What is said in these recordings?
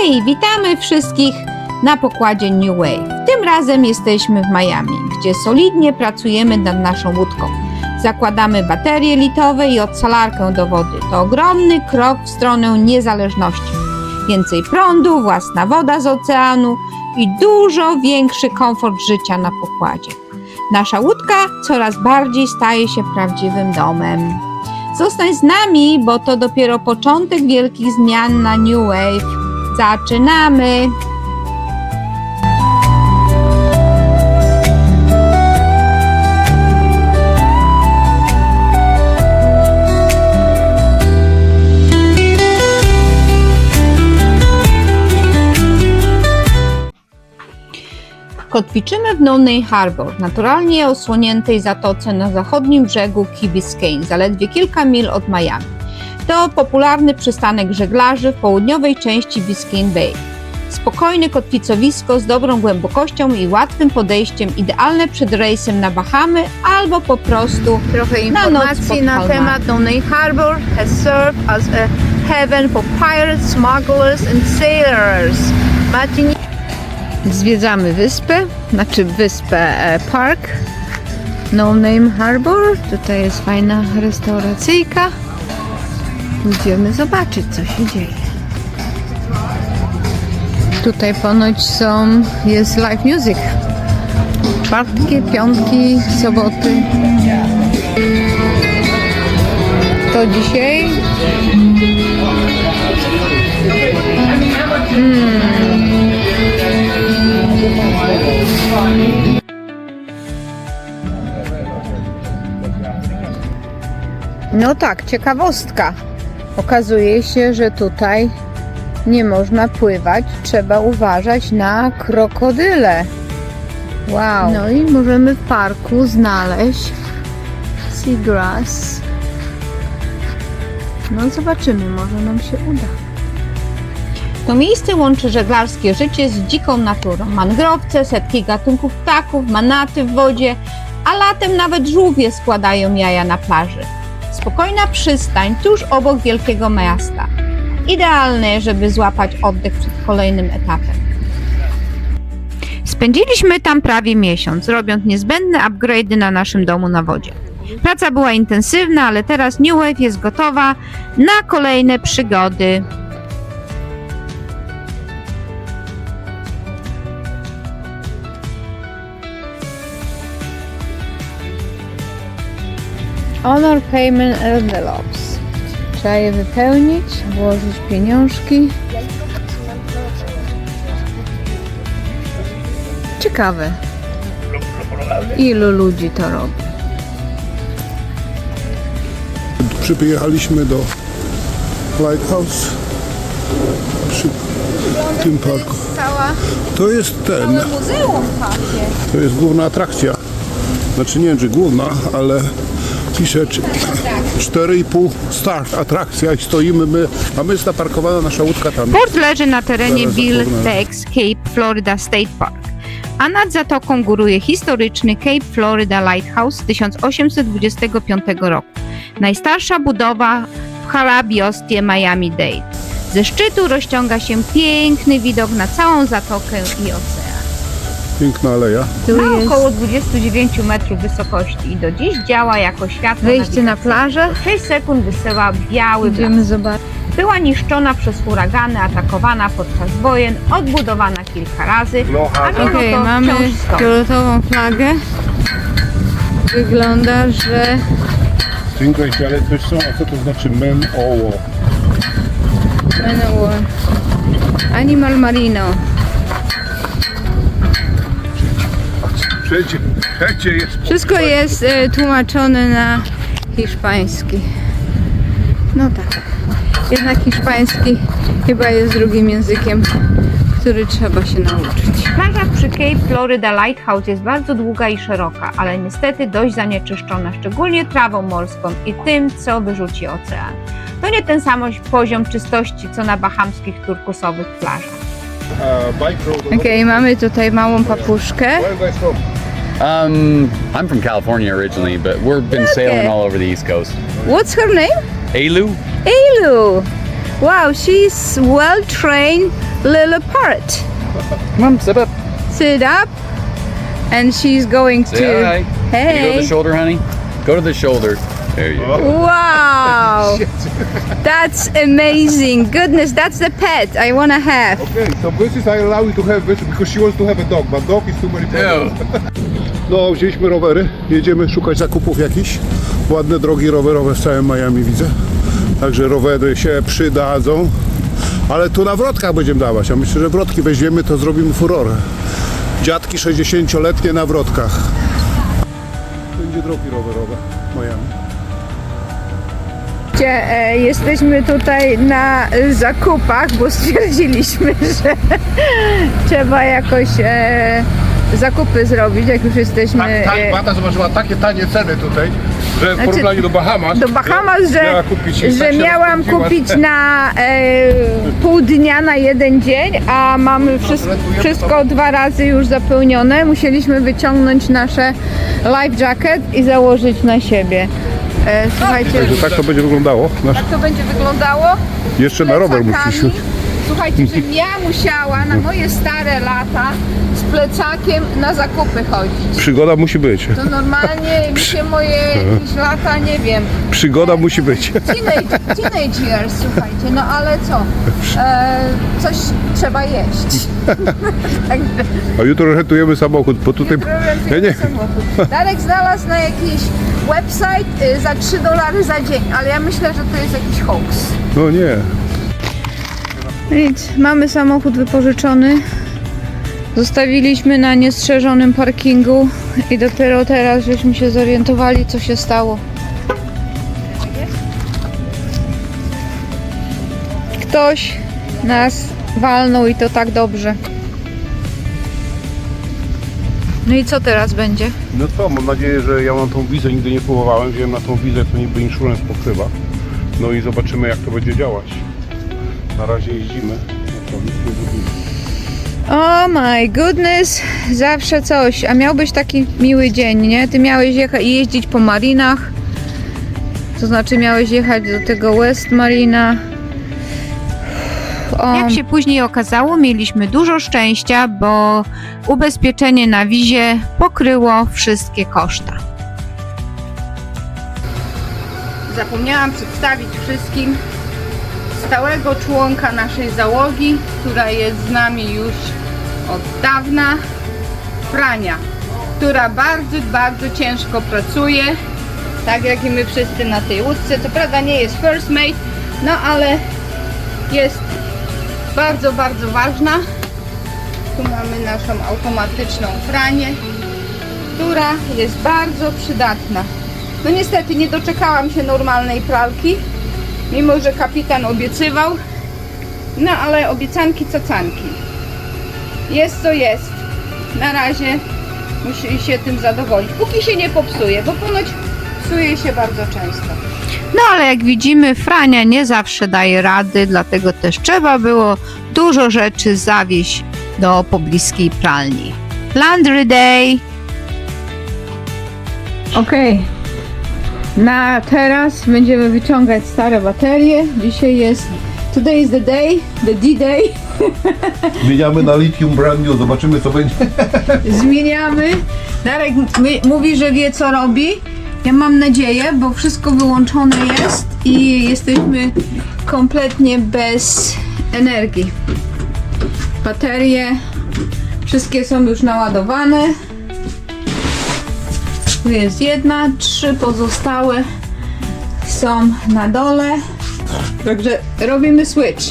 Hej, witamy wszystkich na pokładzie New Wave. Tym razem jesteśmy w Miami, gdzie solidnie pracujemy nad naszą łódką. Zakładamy baterie litowe i odsalarkę do wody. To ogromny krok w stronę niezależności. Więcej prądu, własna woda z oceanu i dużo większy komfort życia na pokładzie. Nasza łódka coraz bardziej staje się prawdziwym domem. Zostań z nami, bo to dopiero początek wielkich zmian na New Wave. Zaczynamy! Kotwiczymy w No-Name Harbor, naturalnie osłoniętej zatoce na zachodnim brzegu Key Biscayne, zaledwie kilka mil od Miami. To popularny przystanek żeglarzy w południowej części Biscayne Bay. Spokojne kotwicowisko z dobrą głębokością i łatwym podejściem, idealne przed rejsem na Bahamy albo po prostu Trochę na noc pod informacji na palmami. temat No-Name Harbor has served as a haven for pirates, smugglers and sailors. Zwiedzamy wyspę, park No-Name Harbor. Tutaj jest fajna restauracyjka. Idziemy zobaczyć, co się dzieje. Tutaj ponoć jest live music. Czwartki, piątki, soboty. To dzisiaj. No tak, ciekawostka. Okazuje się, że tutaj nie można pływać, trzeba uważać na krokodyle. Wow. No i możemy w parku znaleźć seagrass. No zobaczymy, może nam się uda. To miejsce łączy żeglarskie życie z dziką naturą. Mangrowce, setki gatunków ptaków, manaty w wodzie, a latem nawet żółwie składają jaja na plaży. Spokojna przystań tuż obok wielkiego miasta. Idealne, żeby złapać oddech przed kolejnym etapem. Spędziliśmy tam prawie miesiąc, robiąc niezbędne upgrade'y na naszym domu na wodzie. Praca była intensywna, ale teraz New Wave jest gotowa na kolejne przygody. Honor Payment Envelopes. Trzeba je wypełnić, włożyć pieniążki. Ciekawe, ilu ludzi to robi. Przyjechaliśmy do Lighthouse przy tym parku. To jest muzeum takie. to jest główna atrakcja. Znaczy nie wiem, czy główna, ale pisze 4,5 start atrakcja i stoimy my, a my jest zaparkowana nasza łódka tam. Port leży na terenie Zaraz Bill zapomnę. Tex Cape Florida State Park, a nad zatoką góruje historyczny Cape Florida Lighthouse z 1825 roku. Najstarsza budowa w hrabiostwie Miami-Dade. Ze szczytu rozciąga się piękny widok na całą zatokę i ocean. Piękna aleja. Ma około 29 metrów wysokości i do dziś działa jako światło Wejście na plażę. 6 sekund wysyła biały blask. Idziemy zobaczyć. Była niszczona przez huragany, atakowana podczas wojen, odbudowana kilka razy, a mimo Okej, to mamy wciąż stoi. fioletową flagę. Wygląda, że Dziękuję, ale coś są, a co to znaczy men oło? Animal Marino. Przecie jest. Wszystko jest tłumaczone na hiszpański. No tak. Jednak hiszpański chyba jest drugim językiem, który trzeba się nauczyć. Plaża przy Cape Florida Lighthouse jest bardzo długa i szeroka, ale niestety dość zanieczyszczona, szczególnie trawą morską i tym, co wyrzuci ocean. To nie ten sam poziom czystości, co na bahamskich turkusowych plażach. Okej, mamy tutaj małą papuszkę. I'm from California originally, but we've been sailing all over the East Coast. What's her name? Ailu? Ailu. Wow, she's well trained little part. Come on, sit up. Sit up. And she's going to... Say hi. Can you go to the Hey. shoulder, honey? Go to the shoulder. There you go. Wow. That's amazing. Goodness, that's the pet I want to have. Okay, so this is I allow you to have this because she wants to have a dog, but dog is too many problems. No, wzięliśmy rowery, jedziemy szukać zakupów jakichś. Ładne drogi rowerowe w całym Miami widzę. Także rowery się przydadzą. Ale tu na wrotkach będziemy dawać, a myślę, że wrotki weźmiemy, to zrobimy furorę. Dziadki 60-letnie na wrotkach. Będzie drogi rowerowe w Miami. Jesteśmy tutaj na zakupach, bo stwierdziliśmy, że trzeba jakoś zakupy zrobić, jak już jesteśmy Mata zobaczyła takie tanie ceny tutaj, że w Znaczy, porównaniu do Bahamas, do Bahamas, miała kupić, że tak się miałam rozpędziła. kupić na pół dnia na jeden dzień, a mamy wszystko 2 razy już zapełnione. Musieliśmy wyciągnąć nasze life jacket i założyć na siebie. Słuchajcie, Także tak to będzie wyglądało. tak to będzie wyglądało. Jeszcze na rower Plecakami. musisz. Słuchajcie, żebym ja musiała na moje stare lata z plecakiem na zakupy chodzić. Przygoda musi być. To normalnie mi się moje jakieś lata, nie wiem, Przygoda musi być. teenage years, słuchajcie, no ale co? Coś trzeba jeść. Także A jutro rentujemy samochód, bo tutaj... Ja nie. samochód. Darek znalazł na jakiś website za $3 za dzień, ale ja myślę, że to jest jakiś hoax. No nie. Nic, mamy samochód wypożyczony. Zostawiliśmy na niestrzeżonym parkingu i dopiero teraz żeśmy się zorientowali, co się stało. Ktoś nas walnął i to tak dobrze. No i co teraz będzie? No co, mam nadzieję, że ja mam tą wizę, nigdy nie próbowałem, wziąłem na tą wizę, co niby insurance pokrywa. No i zobaczymy, jak to będzie działać. Na razie jeździmy, no to nic nie zrobimy. Oh my goodness, zawsze coś. A miał być taki miły dzień, nie? Ty miałeś jeździć po marinach. To znaczy miałeś jechać do tego West Marina. Jak się później okazało, mieliśmy dużo szczęścia, bo ubezpieczenie na wizie pokryło wszystkie koszta. Zapomniałam przedstawić wszystkim stałego członka naszej załogi, która jest z nami już od dawna, Frania, która bardzo, bardzo ciężko pracuje, tak jak i my wszyscy na tej łódce. Co prawda nie jest first mate, no ale jest bardzo, bardzo ważna. Tu mamy naszą automatyczną Franię, która jest bardzo przydatna. No niestety nie doczekałam się normalnej pralki, mimo że kapitan obiecywał, no ale obiecanki cacanki. Jest co jest. Na razie musi się tym zadowolić, póki się nie popsuje, bo ponoć psuje się bardzo często. No ale jak widzimy, Frania nie zawsze daje rady, dlatego też trzeba było dużo rzeczy zawieźć do pobliskiej pralni. Laundry day! Okej. Na teraz będziemy wyciągać stare baterie. Dzisiaj jest... Today is the day, the D-Day. Zmieniamy na lithium brand new, zobaczymy co będzie. Zmieniamy. Darek mówi, że wie co robi. Ja mam nadzieję, bo wszystko wyłączone jest i jesteśmy kompletnie bez energii. Baterie wszystkie są już naładowane. Tu jest jedna, 3 pozostałe są na dole. Także robimy switch.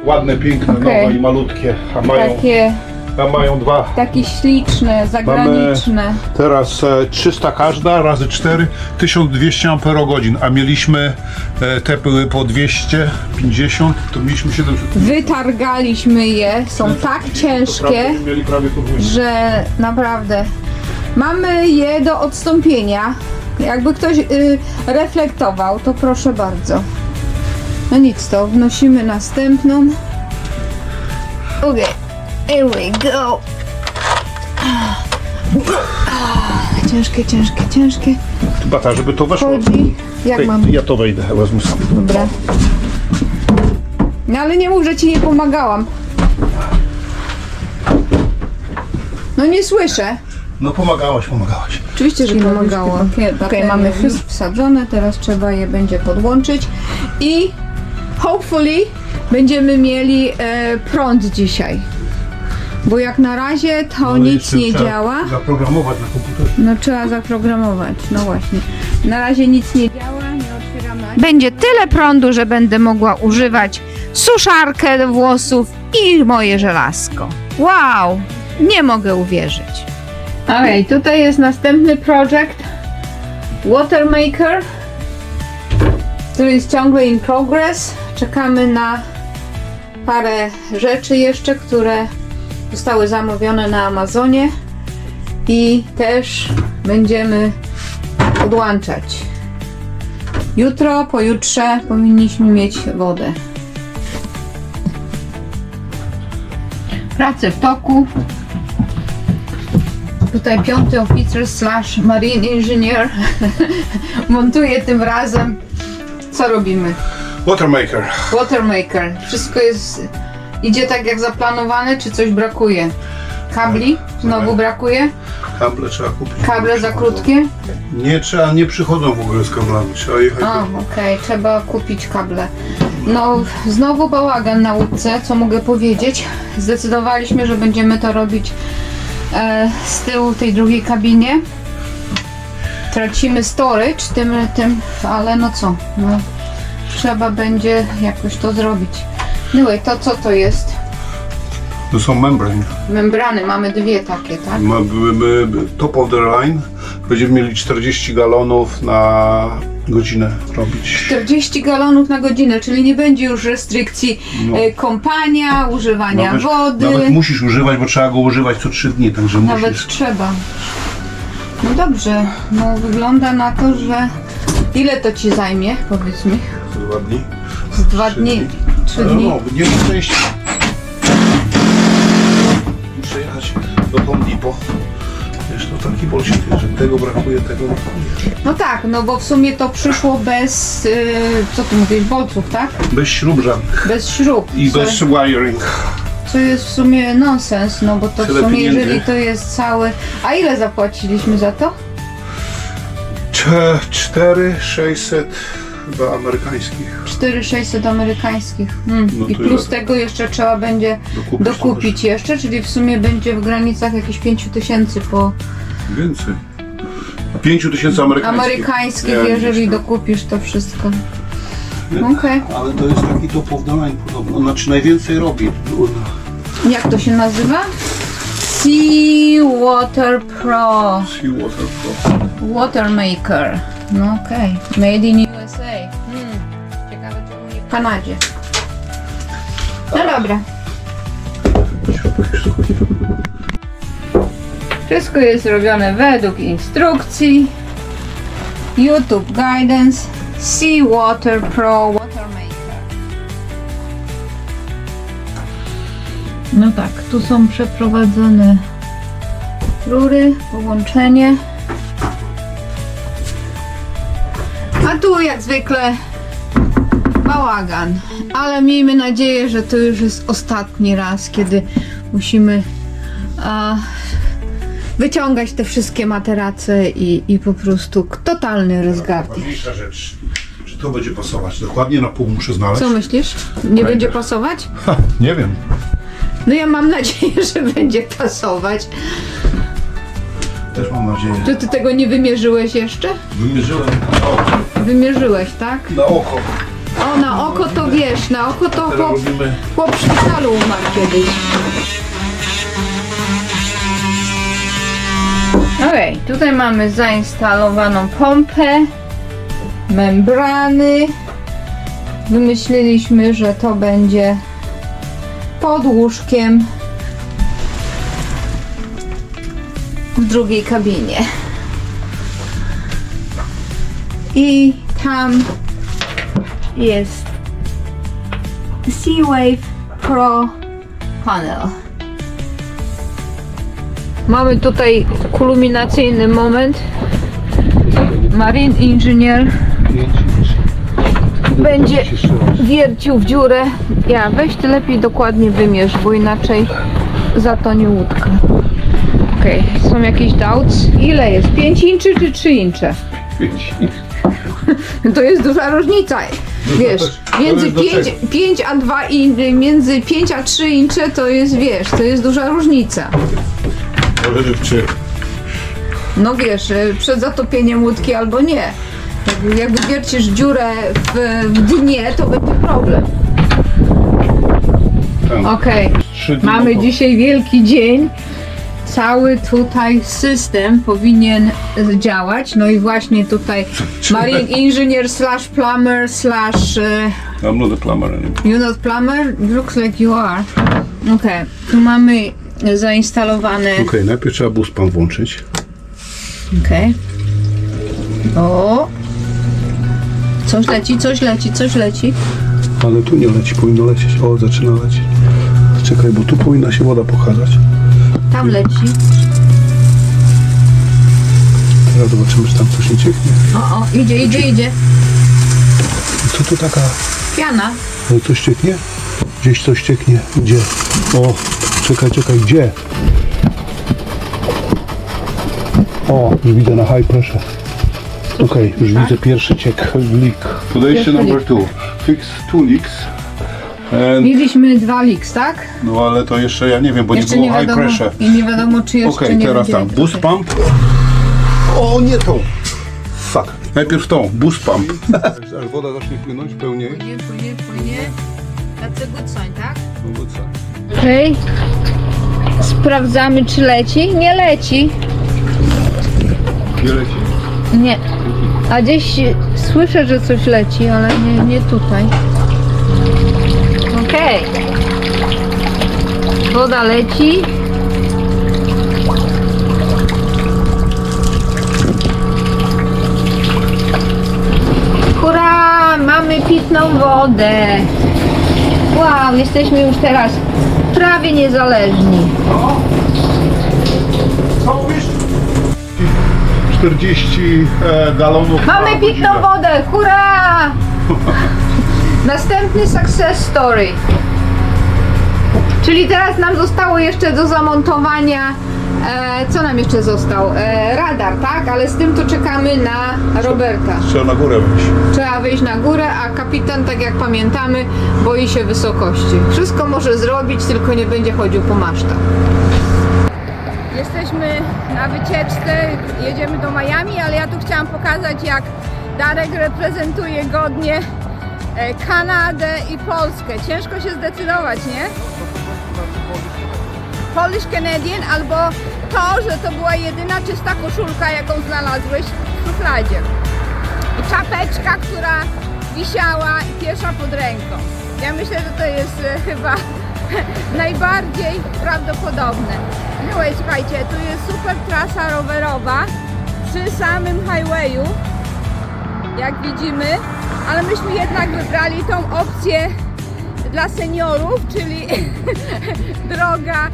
Ładne, piękne, Okej. nowe i malutkie, a mają dwa. Takie śliczne, zagraniczne. Teraz 300 każda razy 4, 1200 Ah, a mieliśmy te były po 250, to mieliśmy 700. Wytargaliśmy je, są tak ciężkie, Mieli prawie to 20. że naprawdę mamy je do odstąpienia. Jakby ktoś reflektował, to proszę bardzo. No nic, to wnosimy następną. Okay, here we go. Ciężkie, ciężkie, ciężkie. Bata, żeby to weszło. Chodzi. Jak mam? Ja to wejdę, wezmę sam. Dobra. No ale nie mów, że ci nie pomagałam. No nie słyszę. No pomagałaś. Oczywiście, że pomagałam. Okej, mamy wszystko wsadzone, teraz trzeba je będzie podłączyć i hopefully będziemy mieli prąd dzisiaj. Bo jak na razie to nic nie działa. Zaprogramować na komputerze. No trzeba zaprogramować, no właśnie. Na razie nic nie działa, nie otwieramy. Będzie tyle prądu, że będę mogła używać suszarkę do włosów i moje żelazko. Wow! Nie mogę uwierzyć. Okej, tutaj jest następny projekt. Watermaker, który jest ciągle in progress. Czekamy na parę rzeczy jeszcze, które zostały zamówione na Amazonie i też będziemy podłączać. Jutro, pojutrze powinniśmy mieć wodę. Prace w toku. Tutaj 5. oficer / marine engineer montuje tym razem. Co robimy? Watermaker. Watermaker. Wszystko idzie tak jak zaplanowane, czy coś brakuje? Kabli? Znowu brakuje? Kable trzeba kupić. Kable za krótkie? Nie przychodzą w ogóle z kablami. Trzeba jechać. Okej, trzeba kupić kable. No, znowu bałagan na łódce, co mogę powiedzieć. Zdecydowaliśmy, że będziemy to robić z tyłu tej drugiej kabinie. Tracimy storage tym, ale no co? No, trzeba będzie jakoś to zrobić. Anyway, to co to jest? To są membrane. Membrany, mamy dwie takie, tak? Top of the line. Będziemy mieli 40 galonów na godzinę robić. 40 galonów na godzinę, czyli nie będzie już restrykcji kąpania, używania wody. Nawet musisz używać, bo trzeba go używać co 3 dni, także Nawet musisz. trzeba. No dobrze, no wygląda na to, że... Ile to ci zajmie, powiedz mi? Za 2 dni. Z 2 dni, 3 dni? No, nie ma części. Muszę jechać do Home Depot. Wiesz, to taki bolsik, że tego brakuje. No tak, no bo w sumie to przyszło bez, co ty mówisz, bolców, tak? Bez śrub żadnych. Bez śrub. I bez wiring. Co jest w sumie nonsens, no bo to Tyle w sumie, pieniędzy. jeżeli to jest całe... A ile zapłaciliśmy za to? 4,600 chyba amerykańskich. 4,600 amerykańskich. No I to plus ile? tego jeszcze trzeba będzie dokupić jeszcze, czyli w sumie będzie w granicach jakieś 5000 po... Więcej. 5,000 amerykańskich. amerykańskich, Ja jeżeli gdzieś tam. dokupisz to wszystko. Okej. Ale to jest taki top of the line podobno. Znaczy najwięcej robi. Jak to się nazywa? Sea Water Pro Seawater Pro. Watermaker. No okej. Made in USA. Ciekawe czemu nie w Kanadzie. No dobra. Wszystko jest robione według instrukcji. YouTube Guidance. Sea Water Pro Watermaker. No tak, tu są przeprowadzone rury, połączenie. A tu jak zwykle bałagan. Ale miejmy nadzieję, że to już jest ostatni raz, kiedy musimy wyciągać te wszystkie materace i po prostu totalny rozgardiaż. Ważniejsza rzecz. Czy to będzie pasować? Dokładnie na pół muszę znaleźć. Co myślisz? Nie będzie pasować? Nie wiem. No ja mam nadzieję, że będzie pasować. Też mam nadzieję. Czy ty tego nie wymierzyłeś jeszcze? Wymierzyłem na oko. Wymierzyłeś, tak? Na oko. O, na oko to wiesz, na oko to Teraz robimy. chłop w szpitalu umarł kiedyś. Okej, tutaj mamy zainstalowaną pompę, membrany. Wymyśliliśmy, że to będzie pod łóżkiem w drugiej kabinie. I tam jest Seawave Pro Panel. Mamy tutaj kulminacyjny moment. Marine Engineer będzie wiercił w dziurę. Ja, weź ty lepiej dokładnie wymierz, bo inaczej zatonie łódka. Okej, są jakieś doubts? Ile jest? 5 inczy czy 3 incze? To jest duża różnica. Wiesz, między 5 a 2 między 5 a 3 incze to jest, wiesz, to jest duża różnica. No wiesz, przed zatopieniem łódki albo nie. Jak wywiercisz dziurę w dnie, to będzie problem. Okej, mamy dzisiaj wielki dzień. Cały tutaj system powinien działać. No i właśnie tutaj marine engineer slash plumber slash... I'm not a plumber anymore. You're not plumber? Looks like you are. Okej, tu mamy zainstalowane... Okej, najpierw trzeba bus pan włączyć. Okej. O! Coś leci, coś leci, coś leci. Ale tu nie leci, powinno lecieć. O, zaczyna lecieć. Czekaj, bo tu powinna się woda pokazać. Tam leci. Teraz zobaczymy, czy tam coś nie cieknie. O, idzie. Co tu taka... Piana. Ale coś cieknie? Gdzieś coś cieknie. Gdzie? O, czekaj, gdzie? O, już widzę na high pressure. Okej, już widzę pierwszy ciek, leak. Podejście number 2. Fix 2 leaks. And, Mieliśmy 2 leaks, tak? no ale to jeszcze ja nie wiem, bo Jeszcze nie nie było high wiadomo. pressure. I nie wiadomo, czy jeszcze Okej, nie teraz będzie. tam. Boost pump. O, nie tą. Fuck. Najpierw tą, boost pump. Aż woda zacznie płynąć pełniej. Płynie. That's a good sign, tak? No, good sign. Okej. Sprawdzamy, czy leci. Nie leci. Nie leci? Nie. A gdzieś słyszę, że coś leci, ale nie tutaj. Okej. Woda leci. Hurra! Mamy pitną wodę. Wow, jesteśmy już teraz prawie niezależni. Co mówisz? 40 galonów. Mamy na pitną godzinę. wodę, hurra! Następny success story. Czyli teraz nam zostało jeszcze do zamontowania, co nam jeszcze został? Radar, tak? Ale z tym to czekamy na Roberta. Trzeba na górę wejść. Trzeba wyjść na górę, a kapitan, tak jak pamiętamy, boi się wysokości. Wszystko może zrobić, tylko nie będzie chodził po masztach. Jesteśmy na wycieczce, jedziemy do Miami, ale ja tu chciałam pokazać, jak Darek reprezentuje godnie Kanadę i Polskę. Ciężko się zdecydować, nie? Polish Canadian albo to, że to była jedyna czysta koszulka, jaką znalazłeś w szufladzie. I czapeczka, która wisiała i piesza pod ręką. Ja myślę, że to jest chyba najbardziej prawdopodobne. No i słuchajcie, tu jest super trasa rowerowa przy samym highwayu, jak widzimy, ale myśmy jednak wybrali tą opcję dla seniorów, czyli droga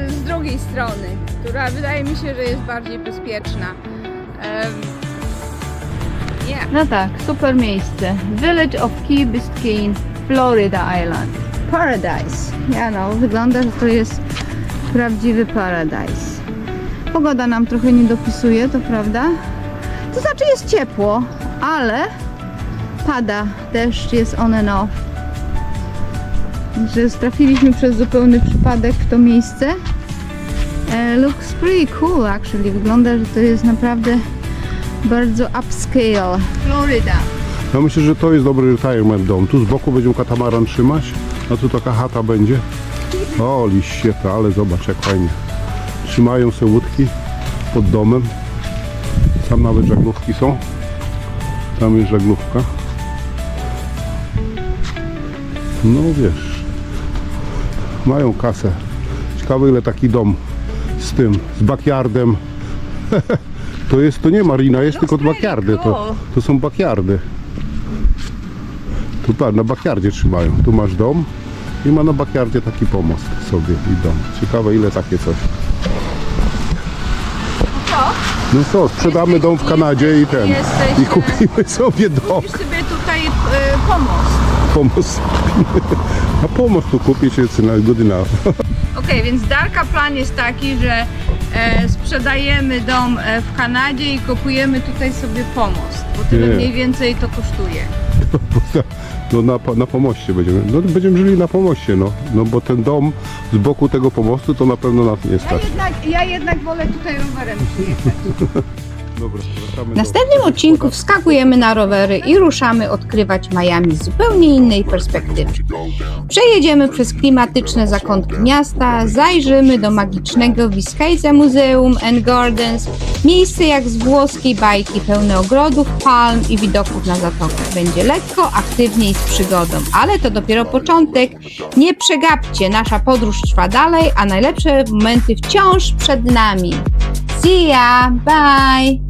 z drugiej strony, która wydaje mi się, że jest bardziej bezpieczna. No tak, super miejsce. Village of Key Biscayne, Florida Island. Paradise. Ja no, wygląda, że to jest prawdziwy paradise. Pogoda nam trochę nie dopisuje, to prawda? To znaczy jest ciepło, ale pada, deszcz jest on and off. Że trafiliśmy przez zupełny przypadek w to miejsce. Looks pretty cool actually. Wygląda, że to jest naprawdę bardzo upscale. Florida. Ja myślę, że to jest dobry retirement dom. Tu z boku będziemy katamaran trzymać, a tu taka chata będzie. O, liścieta, ale zobacz jak fajnie. Trzymają se łódki pod domem. Tam nawet żaglówki są. Tam jest żaglówka. No wiesz, mają kasę. Ciekawe ile taki dom z tym, z backyardem. To nie marina, jest tylko backyardy. To są backyardy. Tu patrz, na backyardzie trzymają. Tu masz dom i ma na backyardzie taki pomost sobie i dom. Ciekawe ile takie coś. No co, sprzedamy dom w Kanadzie i ten. I kupimy sobie dom. Musisz sobie tutaj pomost. A pomost tu kupić jest na godzina. Okej, więc Darka plan jest taki, że sprzedajemy dom w Kanadzie i kupujemy tutaj sobie pomost, bo tyle Nie. mniej więcej to kosztuje. No na pomoście będziemy. No będziemy żyli na pomoście, no bo ten dom z boku tego pomostu to na pewno nas nie stać. Ja jednak wolę tutaj rowerem przyjechać. Dobra, wracamy W następnym odcinku wskakujemy na rowery i ruszamy odkrywać Miami z zupełnie innej perspektywy. Przejedziemy przez klimatyczne zakątki miasta, zajrzymy do magicznego Viscaysa Museum and Gardens, miejsce jak z włoskiej bajki pełne ogrodów, palm i widoków na zatokę. Będzie lekko, aktywnie i z przygodą, ale to dopiero początek. Nie przegapcie, nasza podróż trwa dalej, a najlepsze momenty wciąż przed nami. See ya, bye!